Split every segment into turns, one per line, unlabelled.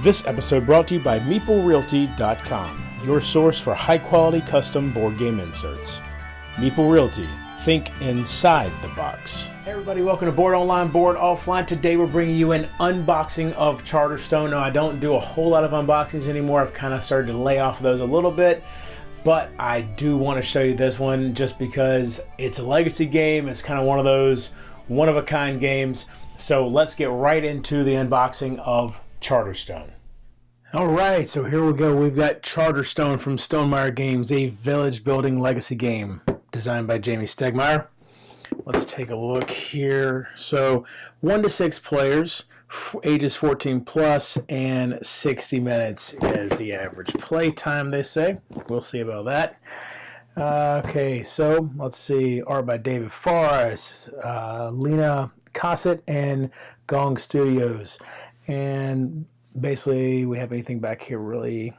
This episode brought to you by MeepleRealty.com, your source for high-quality custom board game inserts. Meeple Realty, think inside the box. Hey everybody, welcome to Board Online, Board Offline. Today we're bringing you an unboxing of Charterstone. Now I don't do a whole lot of unboxings anymore. I've kind of started to lay off of those a little bit, but I do want to show you this one just because it's a legacy game. It's kind of one of those one-of-a-kind games. So let's get right into the unboxing of Charterstone. All right, so here we go. We've got Charterstone from Stonemaier Games, a village building legacy game designed by Jamie Stegmaier. Let's take a look here. So 1 to 6 players, ages 14 plus, and 60 minutes is the average play time, they say. We'll see about that. Okay, so let's see. Art by David Forrest, Lena Cossett, and Gong Studios. And basically, we have anything back here really?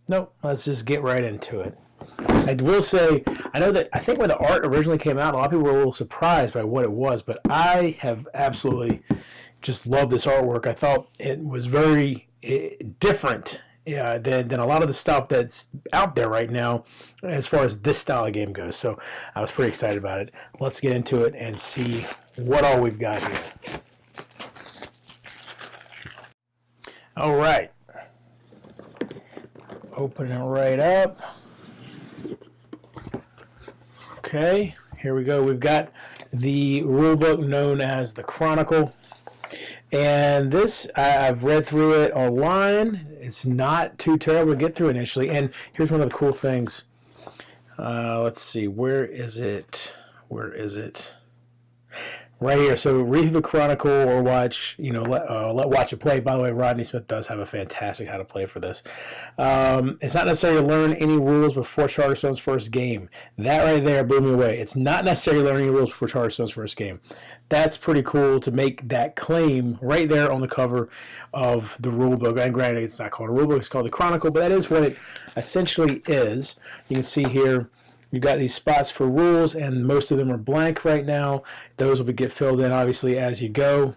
Nope, let's just get right into it. I will say, I think when the art originally came out, a lot of people were a little surprised by what it was, but I have absolutely just loved this artwork. I thought it was very different than a lot of the stuff that's out there right now as far as this style of game goes. So I was pretty excited about it. Let's get into it and see what all we've got here. All right, open it right up. Okay, here we go. We've got the rulebook known as the Chronicle, and this I've read through it online. It's not too terrible to get through initially. And here's one of the cool things. Let's see, where is it? Where is it? Right here. So read through the Chronicle or watch, watch it play. By the way, Rodney Smith does have a fantastic how to play for this. It's not necessary to learn any rules before Charterstone's first game. That right there blew me away. It's not necessary to learn any rules before Charterstone's first game. That's pretty cool to make that claim right there on the cover of the rulebook. And granted, it's not called a rulebook, it's called the Chronicle, but that is what it essentially is. You can see here, you've got these spots for rules, and most of them are blank right now. Those will get filled in, obviously, as you go.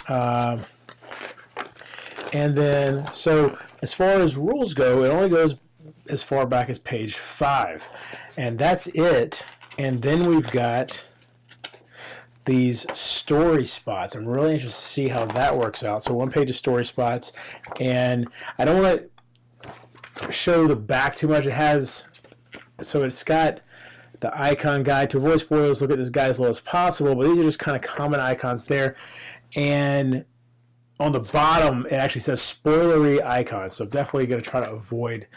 And then, so as far as rules go, it only goes as far back as page 5. And that's it. And then we've got these story spots. I'm really interested to see how that works out. So 1 page of story spots. And I don't want to show the back too much. It has... So it's got the icon guide. To avoid spoilers, look at this guide as low as possible, but these are just kind of common icons there. And on the bottom, it actually says spoilery icons, so definitely going to try to avoid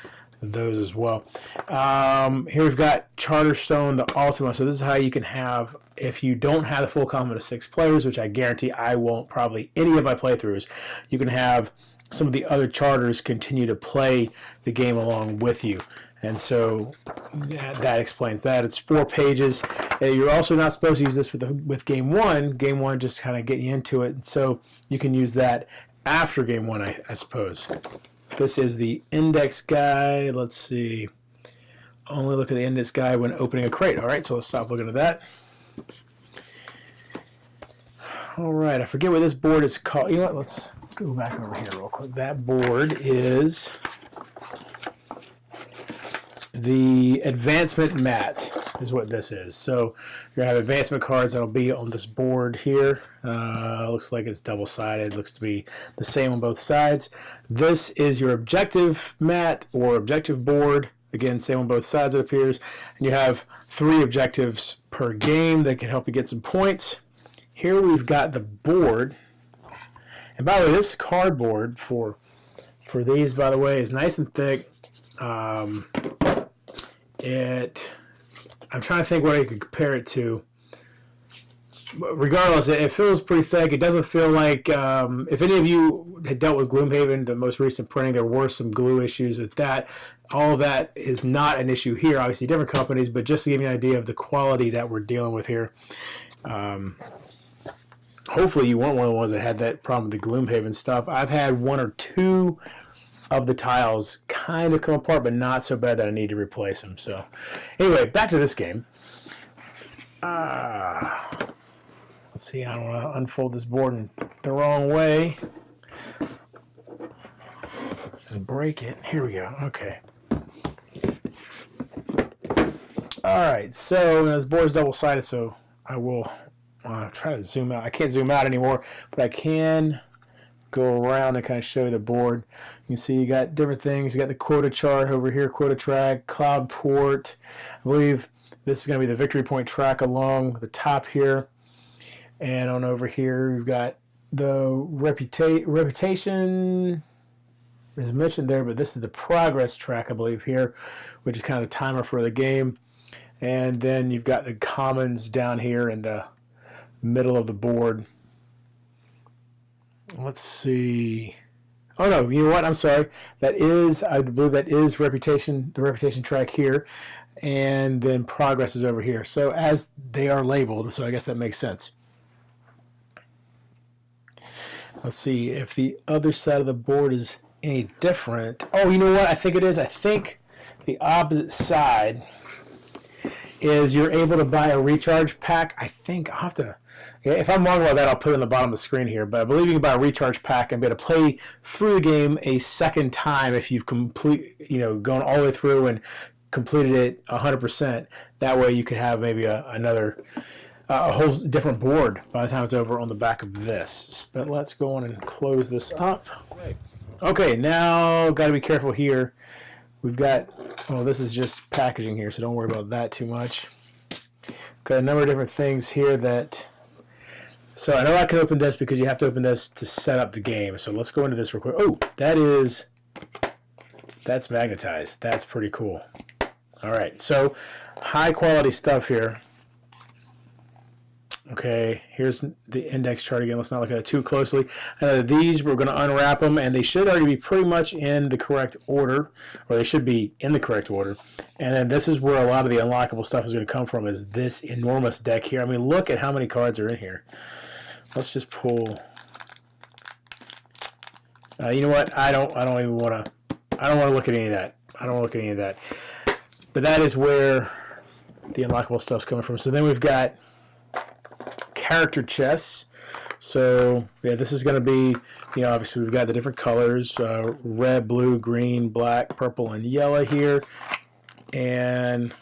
those as well. Here we've got Charterstone, the Ultima. So this is how you can have, if you don't have the full complement of 6 players, which I guarantee I won't probably any of my playthroughs, you can have some of the other charters continue to play the game along with you. And so that explains that. It's 4 pages. You're also not supposed to use this with Game 1. Game 1 just kind of getting you into it. And so you can use that after Game 1, I suppose. This is the index guide. Let's see. Only look at the index guide when opening a crate. All right, so let's stop looking at that. All right, I forget what this board is called. You know what? Let's go back over here real quick. That board is the advancement mat is what this is. So you're going to have advancement cards that'll be on this board here. Looks like it's double-sided. Looks to be the same on both sides. This is your objective mat or objective board. Again, same on both sides, it appears. And you have 3 objectives per game that can help you get some points. Here we've got the board. And by the way, this cardboard for these, by the way, is nice and thick. I'm trying to think what I could compare it to. Regardless, it feels pretty thick. It doesn't feel like, if any of you had dealt with Gloomhaven, the most recent printing, there were some glue issues with that. All of that is not an issue here. Obviously, different companies, but just to give you an idea of the quality that we're dealing with here. Hopefully, you weren't one of the ones that had that problem with the Gloomhaven stuff. I've had 1 or 2 of the tiles kind of come apart, but not so bad that I need to replace them. So anyway, back to this game. Let's see, I don't want to unfold this board in the wrong way. and break it. Here we go. Okay. All right. So this board is double-sided, so I will try to zoom out. I can't zoom out anymore, but I can go around and kind of show you the board. You can see you got different things. You got the quota chart over here, quota track, cloud port. I believe this is going to be the victory point track along the top here. And on over here, you've got the reputation is mentioned there, but this is the progress track, I believe, here, which is kind of the timer for the game. And then you've got the commons down here in the middle of the board. Let's see. Oh no, you know what? I'm sorry. That is, I believe that is reputation, the reputation track here, and then progress is over here. So as they are labeled, so I guess that makes sense. Let's see if the other side of the board is any different. Oh, you know what? I think it is. I think the opposite side is you're able to buy a recharge pack. I think I'll have to, if I'm wrong about that, I'll put it on the bottom of the screen here, but I believe you can buy a recharge pack and be able to play through the game a second time if you've gone all the way through and completed it 100%. That way you could have maybe a whole different board by the time it's over on the back of this. But let's go on and close this up. Okay, now got to be careful here. We've got, well, this is just packaging here, so don't worry about that too much. Got a number of different things here that, so I know I can open this because you have to open this to set up the game. So let's go into this real quick. Oh, that's magnetized. That's pretty cool. All right, so high quality stuff here. Okay, here's the index chart again. Let's not look at it too closely. These, we're going to unwrap them, and they should already be pretty much in the correct order, or they should be in the correct order. And then this is where a lot of the unlockable stuff is going to come from, is this enormous deck here. I mean, look at how many cards are in here. Let's just pull. You know what? I don't even want to. I don't want to look at any of that. I don't want to look at any of that. But that is where the unlockable stuff's coming from. So then we've got character chests. So yeah, this is going to be, obviously we've got the different colors, red, blue, green, black, purple, and yellow here. And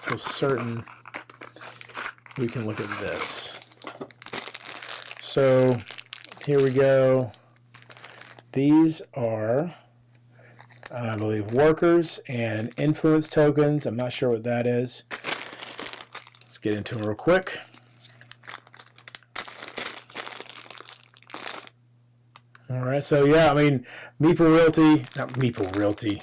for certain, we can look at this. So here we go. These are, I believe, workers and influence tokens. I'm not sure what that is. Let's get into them real quick. All right, so yeah, I mean, Meeple Realty, not Meeple Realty.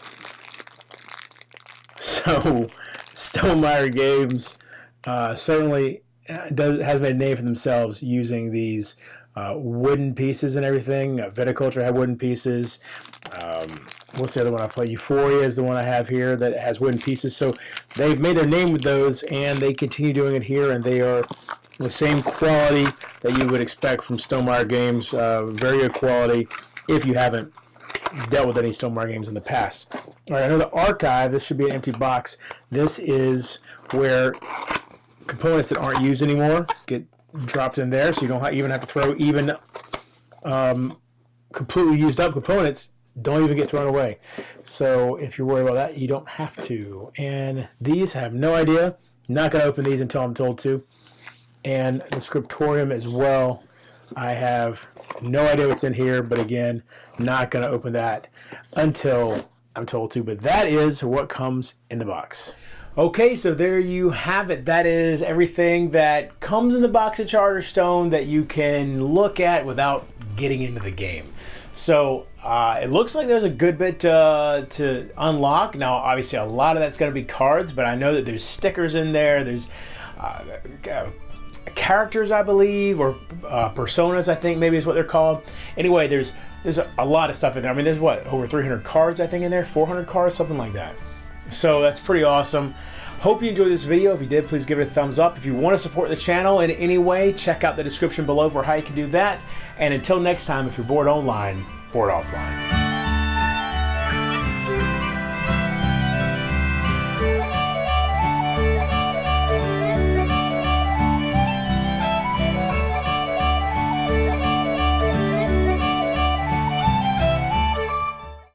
So, Stonemaier Games certainly has made a name for themselves using these wooden pieces and everything. Viticulture had wooden pieces. What's the other one I play? Euphoria is the one I have here that has wooden pieces. So they've made their name with those, and they continue doing it here, and they are the same quality that you would expect from Stonemaier Games. Very good quality if you haven't dealt with any Stonemaier Games in the past. All right, I know the archive, this should be an empty box. This is where components that aren't used anymore get dropped in there, so you don't even have to throw even completely used up components. Don't even get thrown away. So if you're worried about that, you don't have to. And these, I have no idea. Not going to open these until I'm told to. And the scriptorium as well. I have no idea what's in here, but again, not going to open that until I'm told to. But that is what comes in the box. Okay, so there you have it. That is everything that comes in the box of Charterstone that you can look at without getting into the game. So it looks like there's a good bit to unlock. Now, obviously, a lot of that's going to be cards, but I know that there's stickers in there. There's characters, I believe, or personas, I think maybe is what they're called. Anyway, there's a lot of stuff in there. I mean, there's what, over 300 cards, I think, in there? 400 cards, something like that. So that's pretty awesome. Hope you enjoyed this video. If you did, please give it a thumbs up. If you want to support the channel in any way, check out the description below for how you can do that. And until next time, if you're bored online, bored offline.